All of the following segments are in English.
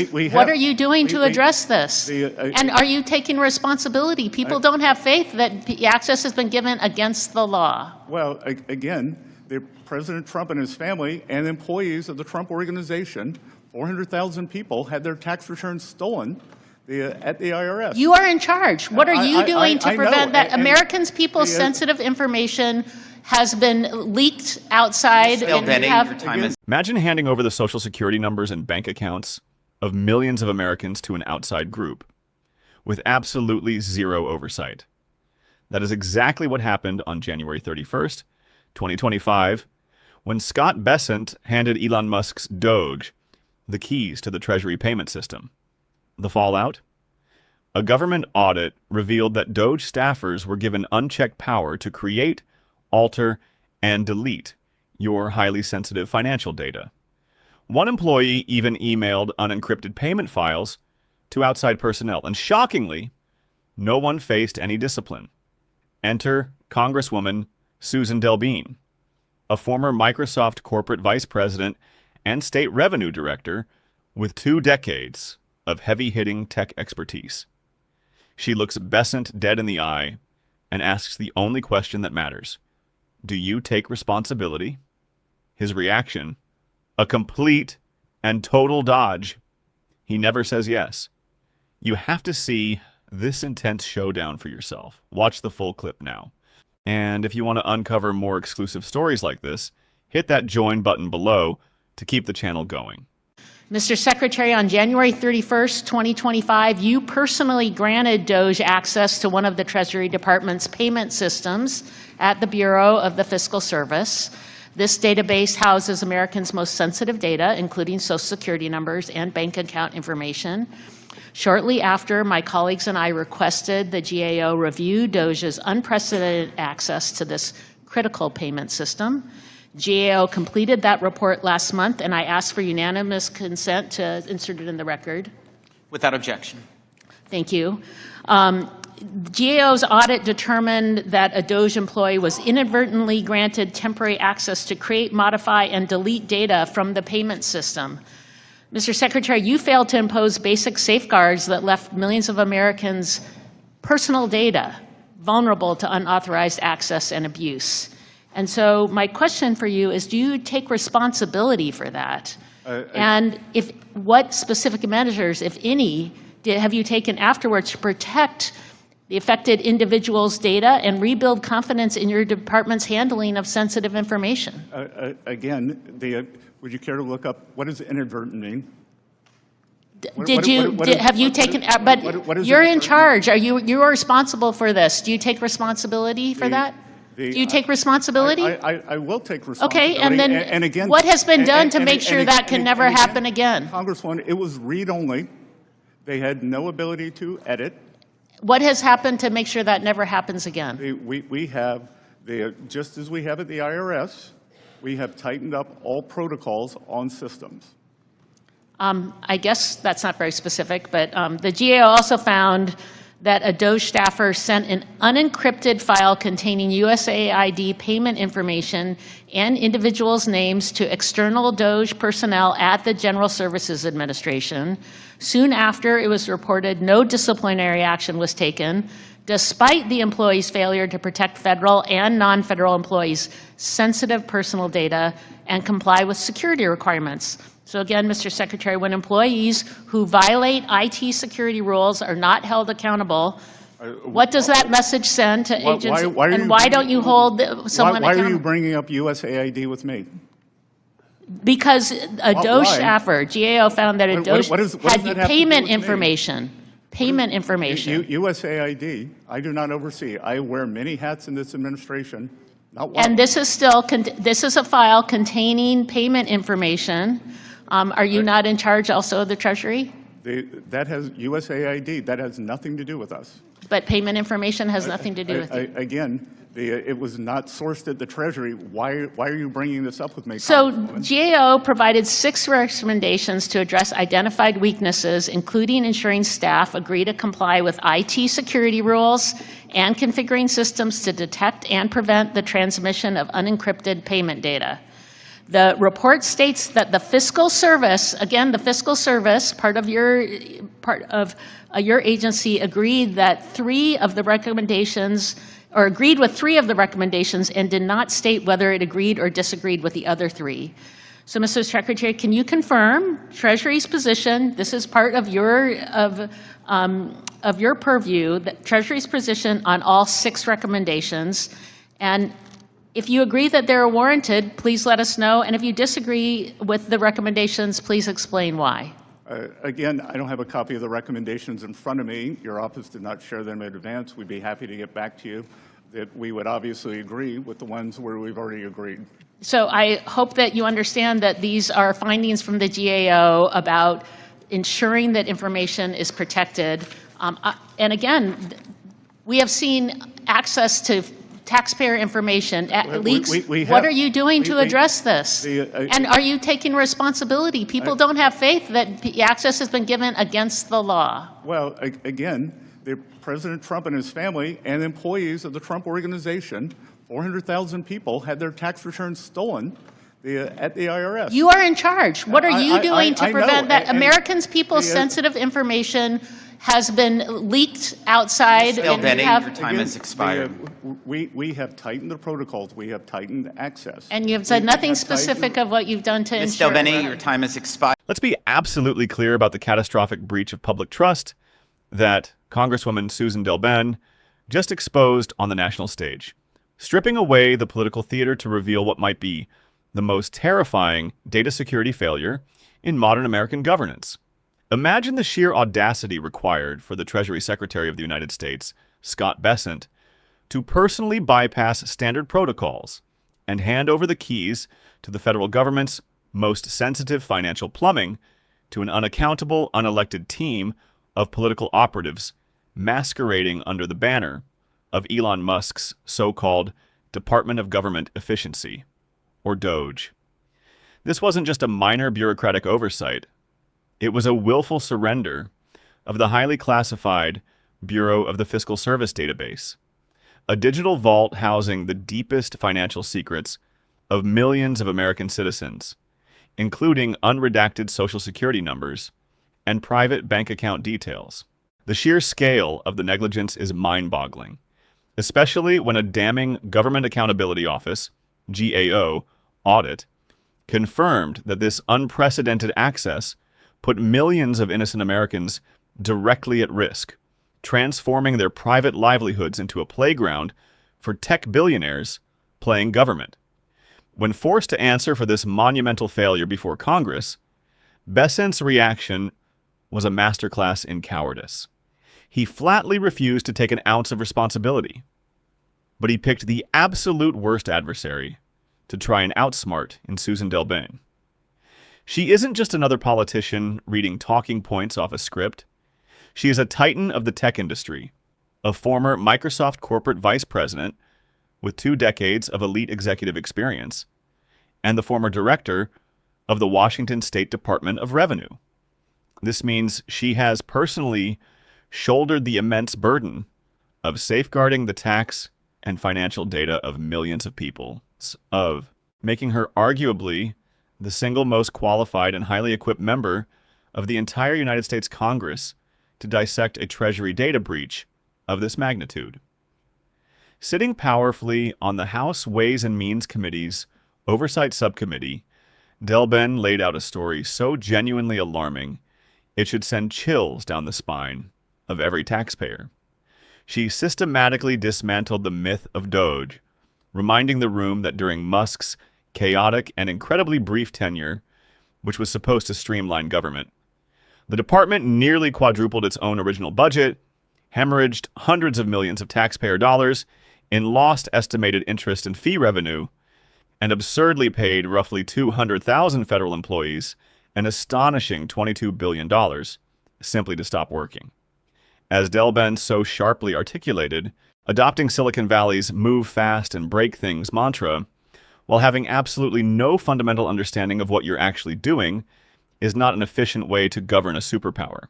What are you doing to address this? And are you taking responsibility? People don't have faith that the access has been given against the law. Well, again, President Trump and his family and employees of the Trump organization, 400,000 people, had their tax returns stolen at the IRS. You are in charge. What are you doing to prevent that? Americans' people's sensitive information has been leaked outside. Imagine handing over the Social Security numbers and bank accounts of millions of Americans to an outside group with absolutely zero oversight. That is exactly what happened on January 31st, 2025, when Scott Bessent handed Elon Musk's DOGE the keys to the Treasury payment system. The fallout? A government audit revealed that DOGE staffers were given unchecked power to create, alter, and delete your highly sensitive financial data. One employee even emailed unencrypted payment files to outside personnel, and shockingly, no one faced any discipline. Enter Congresswoman Susan DelBene, a former Microsoft corporate vice president and state revenue director with 2 decades of heavy-hitting tech expertise. She looks Bessent dead in the eye and asks the only question that matters. Do you take responsibility? His reaction, a complete and total dodge. He never says yes. You have to see this intense showdown for yourself. Watch the full clip now. And if you want to uncover more exclusive stories like this, hit that join button below to keep the channel going. Mr. Secretary, on January 31st, 2025, you personally granted DOGE access to one of the Treasury Department's payment systems at the Bureau of the Fiscal Service. This database houses Americans' most sensitive data, including Social Security numbers and bank account information. Shortly after, my colleagues and I requested the GAO review DOGE's unprecedented access to this critical payment system. GAO completed that report last month, and I asked for unanimous consent to insert it in the record. Without objection. Thank you. GAO's audit determined that a DOGE employee was inadvertently granted temporary access to create, modify, and delete data from the payment system. Mr. Secretary, you failed to impose basic safeguards that left millions of Americans' personal data vulnerable to unauthorized access and abuse. And so my question for you is, do you take responsibility for that? And what specific measures, if any, have you taken afterwards to protect the affected individuals' data and rebuild confidence in your department's handling of sensitive information? Again, would you care to look up what does inadvertent mean? Have you taken, but you're in charge. You are responsible for this. Do you take responsibility for that? Do you take responsibility? I will take responsibility. Okay, and then and again, what has been done to make sure that can never happen again? Congresswoman, it was read-only. They had no ability to edit. What has happened to make sure that never happens again? We have, just as we have at the IRS, we have tightened up all protocols on systems. I guess that's not very specific, but the GAO also found that a DOGE staffer sent an unencrypted file containing USAID payment information and individuals' names to external DOGE personnel at the General Services Administration. Soon after, it was reported no disciplinary action was taken, despite the employee's failure to protect federal and non-federal employees' sensitive personal data and comply with security requirements. So again, Mr. Secretary, when employees who violate IT security rules are not held accountable, what does that message send to agents? Why don't you hold someone accountable? Why are you bringing up USAID with me? Because a DOGE staffer, GAO found that a DOGE had payment information. Payment information. USAID, I do not oversee. I wear many hats in this administration. Not one. And this is a file containing payment information. Are you not in charge also of the Treasury? That has USAID. That has nothing to do with us. But payment information has nothing to do with it. Again, it was not sourced at the Treasury. Why are you bringing this up with me? So GAO provided 6 recommendations to address identified weaknesses, including ensuring staff agree to comply with IT security rules and configuring systems to detect and prevent the transmission of unencrypted payment data. The report states that the fiscal service, again, the fiscal service, part of your agency agreed that 3 of the recommendations, or agreed with 3 of the recommendations and did not state whether it agreed or disagreed with the other 3. So, Mr. Secretary, can you confirm Treasury's position? This is part of your purview, that Treasury's position on all 6 recommendations. And if you agree that they're warranted, please let us know. And if you disagree with the recommendations, please explain why. Again, I don't have a copy of the recommendations in front of me. Your office did not share them in advance. We'd be happy to get back to you. That we would obviously agree with the ones where we've already agreed. So I hope that you understand that these are findings from the GAO about ensuring that information is protected. And again, we have seen access to taxpayer information leaks. What are you doing to address this? And are you taking responsibility? People don't have faith that access has been given against the law. Well, again, President Trump and his family and employees of the Trump organization, 400,000 people, had their tax returns stolen at the IRS. You are in charge. What are you doing to prevent that? Americans' people's sensitive information has been leaked outside. Ms. DelBene, your time has expired. We have tightened the protocols. We have tightened access. And you have said nothing specific of what you've done to ensure. Ms. DelBene, your time has expired. Let's be absolutely clear about the catastrophic breach of public trust that Congresswoman Susan DelBene just exposed on the national stage, stripping away the political theater to reveal what might be the most terrifying data security failure in modern American governance. Imagine the sheer audacity required for the Treasury Secretary of the United States, Scott Bessent, to personally bypass standard protocols and hand over the keys to the federal government's most sensitive financial plumbing to an unaccountable, unelected team of political operatives masquerading under the banner of Elon Musk's so-called Department of Government Efficiency, or DOGE. This wasn't just a minor bureaucratic oversight. It was a willful surrender of the highly classified Bureau of the Fiscal Service database, a digital vault housing the deepest financial secrets of millions of American citizens, including unredacted Social Security numbers and private bank account details. The sheer scale of the negligence is mind-boggling, especially when a damning Government Accountability Office, GAO, audit confirmed that this unprecedented access put millions of innocent Americans directly at risk, transforming their private livelihoods into a playground for tech billionaires playing government. When forced to answer for this monumental failure before Congress, Bessent's reaction was a masterclass in cowardice. He flatly refused to take an ounce of responsibility, but he picked the absolute worst adversary to try and outsmart in Susan DelBene. She isn't just another politician reading talking points off a script. She is a titan of the tech industry, a former Microsoft corporate vice president with 2 decades of elite executive experience, and the former director of the Washington State Department of Revenue. This means she has personally shouldered the immense burden of safeguarding the tax and financial data of millions of people, of making her arguably the single most qualified and highly equipped member of the entire United States Congress to dissect a Treasury data breach of this magnitude. Sitting powerfully on the House Ways and Means Committee's Oversight Subcommittee, DelBene laid out a story so genuinely alarming it should send chills down the spine of every taxpayer. She systematically dismantled the myth of DOGE, reminding the room that during Musk's chaotic and incredibly brief tenure, which was supposed to streamline government, the department nearly quadrupled its own original budget, hemorrhaged hundreds of millions of taxpayer dollars in lost estimated interest and fee revenue, and absurdly paid roughly 200,000 federal employees an astonishing $22 billion simply to stop working. As DelBene so sharply articulated, adopting Silicon Valley's move fast and break things mantra, while having absolutely no fundamental understanding of what you're actually doing, is not an efficient way to govern a superpower.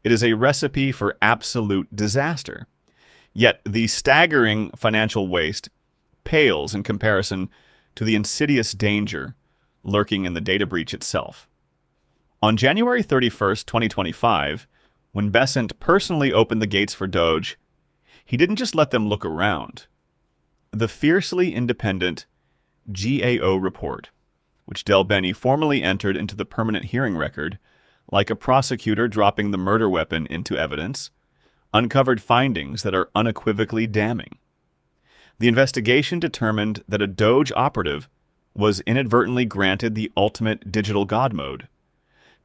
It is a recipe for absolute disaster. Yet the staggering financial waste pales in comparison to the insidious danger lurking in the data breach itself. On January 31st, 2025, when Bessent personally opened the gates for DOGE, he didn't just let them look around. The fiercely independent GAO report, which DelBene formally entered into the permanent hearing record, like a prosecutor dropping the murder weapon into evidence, uncovered findings that are unequivocally damning. The investigation determined that a DOGE operative was inadvertently granted the ultimate digital God mode,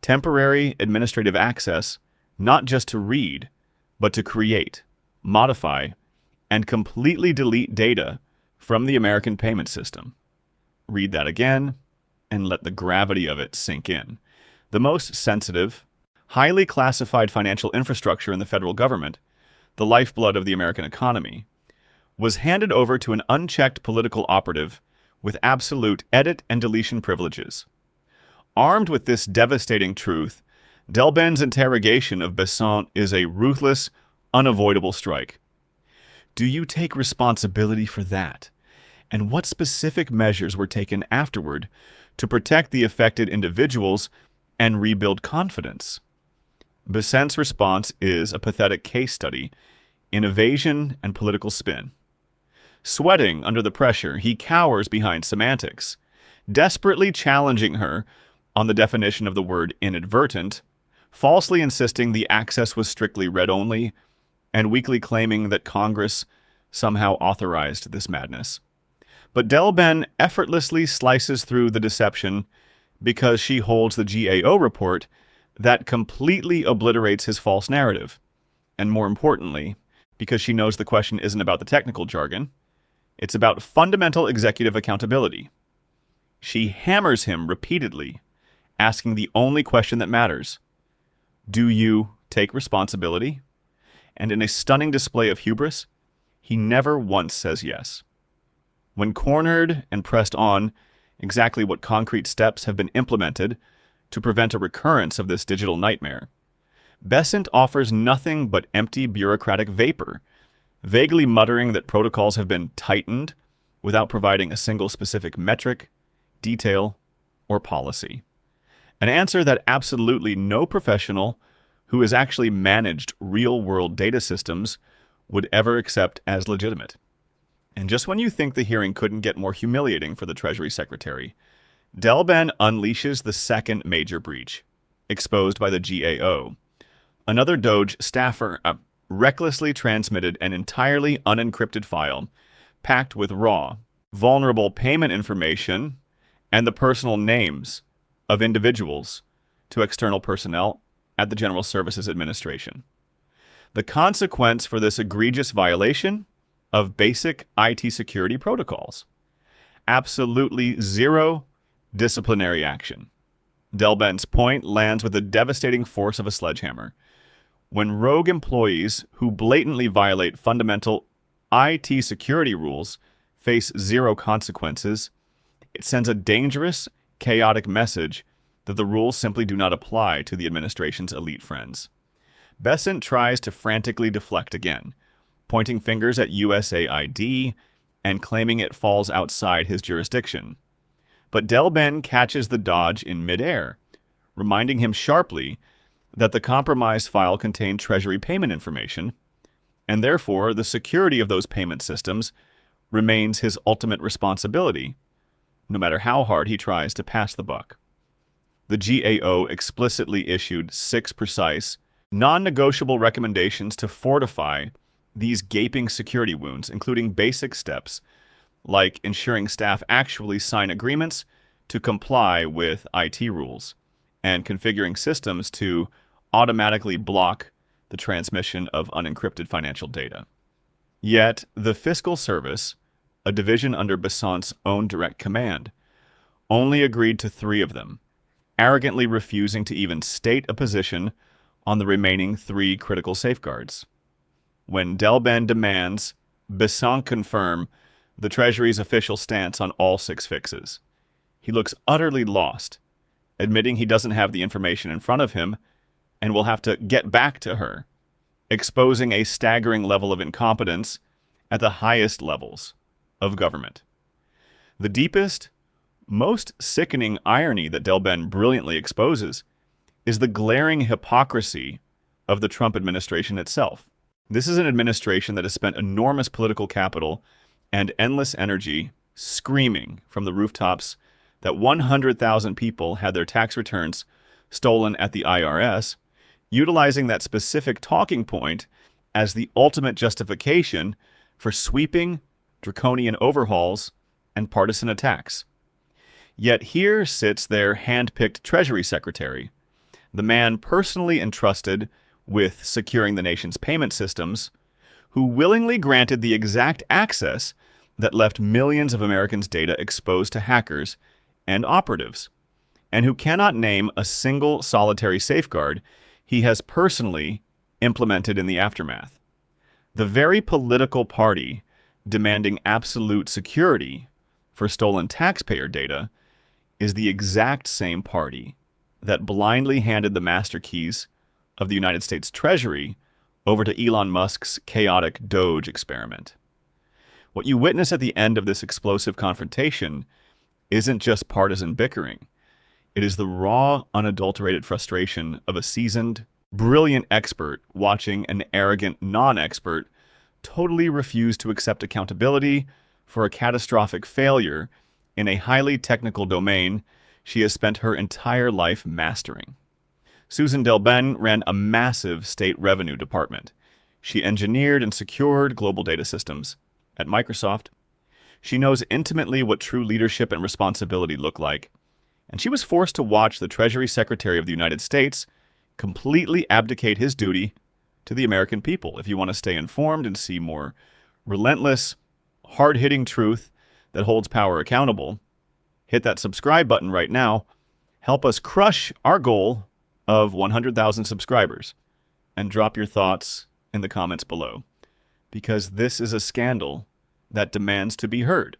temporary administrative access not just to read, but to create, modify, and completely delete data from the American payment system. Read that again, and let the gravity of it sink in. The most sensitive, highly classified financial infrastructure in the federal government, the lifeblood of the American economy, was handed over to an unchecked political operative with absolute edit and deletion privileges. Armed with this devastating truth, DelBene's interrogation of Bessent is a ruthless, unavoidable strike. Do you take responsibility for that? And what specific measures were taken afterward to protect the affected individuals and rebuild confidence? Bessent's response is a pathetic case study in evasion and political spin. Sweating under the pressure, he cowers behind semantics, desperately challenging her on the definition of the word inadvertent, falsely insisting the access was strictly read-only, and weakly claiming that Congress somehow authorized this madness. But DelBene effortlessly slices through the deception because she holds the GAO report that completely obliterates his false narrative. And more importantly, because she knows the question isn't about the technical jargon, it's about fundamental executive accountability. She hammers him repeatedly, asking the only question that matters: do you take responsibility? And in a stunning display of hubris, he never once says yes. When cornered and pressed on exactly what concrete steps have been implemented to prevent a recurrence of this digital nightmare, Bessent offers nothing but empty bureaucratic vapor, vaguely muttering that protocols have been tightened without providing a single specific metric, detail, or policy. An answer that absolutely no professional who has actually managed real-world data systems would ever accept as legitimate. And just when you think the hearing couldn't get more humiliating for the Treasury Secretary, DelBene unleashes the second major breach, exposed by the GAO. Another DOGE staffer recklessly transmitted an entirely unencrypted file packed with raw, vulnerable payment information and the personal names of individuals to external personnel at the General Services Administration. The consequence for this egregious violation of basic IT security protocols: absolutely zero disciplinary action. DelBene's point lands with the devastating force of a sledgehammer. When rogue employees who blatantly violate fundamental IT security rules face zero consequences, it sends a dangerous, chaotic message that the rules simply do not apply to the administration's elite friends. Bessent tries to frantically deflect again, pointing fingers at USAID and claiming it falls outside his jurisdiction. But DelBene catches the dodge in midair, reminding him sharply that the compromised file contained Treasury payment information, and therefore the security of those payment systems remains his ultimate responsibility, no matter how hard he tries to pass the buck. The GAO explicitly issued 6 precise, non-negotiable recommendations to fortify these gaping security wounds, including basic steps like ensuring staff actually sign agreements to comply with IT rules and configuring systems to automatically block the transmission of unencrypted financial data. Yet, the Fiscal Service, a division under Bessent's own direct command, only agreed to 3 of them, arrogantly refusing to even state a position on the remaining 3 critical safeguards. When DelBene demands Bessent confirm the Treasury's official stance on all 6 fixes, he looks utterly lost, admitting he doesn't have the information in front of him and will have to get back to her, exposing a staggering level of incompetence at the highest levels of government. The deepest, most sickening irony that DelBene brilliantly exposes is the glaring hypocrisy of the Trump administration itself. This is an administration that has spent enormous political capital and endless energy screaming from the rooftops that 100,000 people had their tax returns stolen at the IRS, utilizing that specific talking point as the ultimate justification for sweeping, draconian overhauls and partisan attacks. Yet here sits their hand-picked Treasury Secretary, the man personally entrusted with securing the nation's payment systems, who willingly granted the exact access that left millions of Americans' data exposed to hackers and operatives, and who cannot name a single solitary safeguard he has personally implemented in the aftermath. The very political party demanding absolute security for stolen taxpayer data is the exact same party that blindly handed the master keys of the United States Treasury over to Elon Musk's chaotic DOGE experiment. What you witness at the end of this explosive confrontation isn't just partisan bickering. It is the raw, unadulterated frustration of a seasoned, brilliant expert watching an arrogant non-expert totally refuse to accept accountability for a catastrophic failure in a highly technical domain she has spent her entire life mastering. Susan DelBene ran a massive state revenue department. She engineered and secured global data systems at Microsoft. She knows intimately what true leadership and responsibility look like, and she was forced to watch the Treasury Secretary of the United States completely abdicate his duty to the American people. If you want to stay informed and see more relentless, hard-hitting truth that holds power accountable, hit that subscribe button right now. Help us crush our goal of 100,000 subscribers, and drop your thoughts in the comments below, because this is a scandal that demands to be heard.